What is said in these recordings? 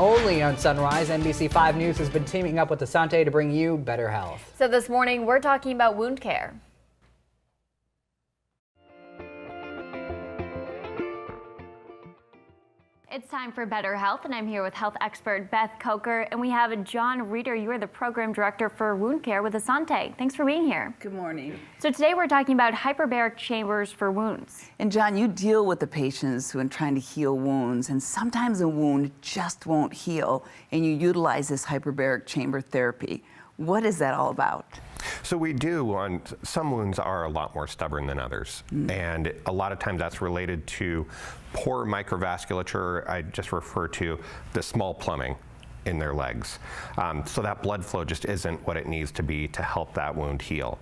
Only on Sunrise, NBC5 News has been teaming up with Asante to bring you better health. So this morning, we're talking about wound care. It's time for Better Health, and I'm here with health expert Beth Coker, and we have John Reeder. You are the program director for wound care with Asante. Thanks for being here. Good morning. So today we're talking about hyperbaric chambers for wounds. And John, you deal with the patients who are trying to heal wounds, and sometimes a wound just won't heal, and you utilize this hyperbaric chamber therapy. What is that all about? So we do, on some wounds are a lot more stubborn than others. And a lot of times that's related to poor microvasculature. I just refer to the small plumbing in their legs. So that blood flow just isn't what it needs to be to help that wound heal.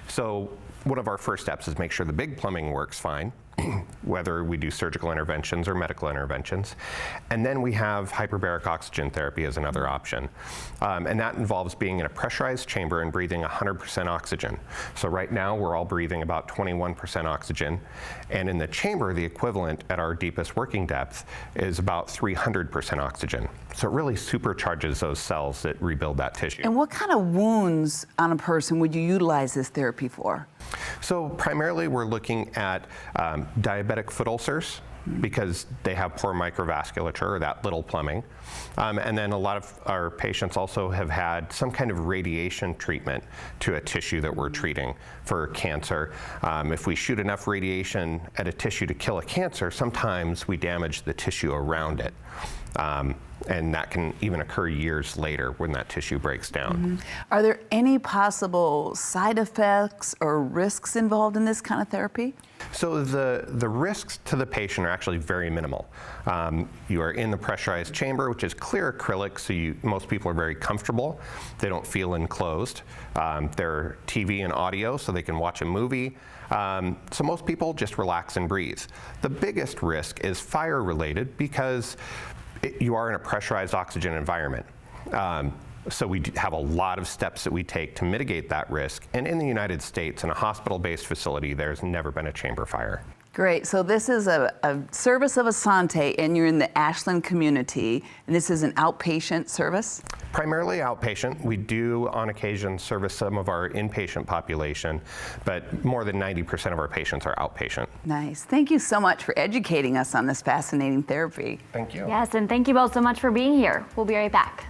So one of our first steps is make sure the big plumbing works fine, whether we do surgical interventions or medical interventions. And then we have hyperbaric oxygen therapy as another option. And that involves being in a pressurized chamber and breathing 100% oxygen. So right now we're all breathing about 21% oxygen. And in the chamber, the equivalent at our deepest working depth is about 300% oxygen. So it really supercharges those cells that rebuild that tissue. And what kind of wounds on a person would you utilize this therapy for? So primarily we're looking at diabetic foot ulcers because they have poor microvasculature, or that little plumbing. And then a lot of our patients also have had some kind of radiation treatment to a tissue that we're treating for cancer. If we shoot enough radiation at a tissue to kill a cancer, sometimes we damage the tissue around it. And that can even occur years later when that tissue breaks down. Are there any possible side effects or risks involved in this kind of therapy? So the risks to the patient are actually very minimal. You are in the pressurized chamber, which is clear acrylic, so most people are very comfortable. They don't feel enclosed. They're TV and audio, so they can watch a movie. So most people just relax and breathe. The biggest risk is fire related because you are in a pressurized oxygen environment. So we have a lot of steps that we take to mitigate that risk. And in the United States, in a hospital-based facility, there's never been a chamber fire. Great. So this is a service of Asante, and you're in the Ashland community, and this is an outpatient service? Primarily outpatient. We do, on occasion, service some of our inpatient population, but more than 90% of our patients are outpatient. Nice. Thank you so much for educating us on this fascinating therapy. Thank you. Yes, and thank you both so much for being here. We'll be right back.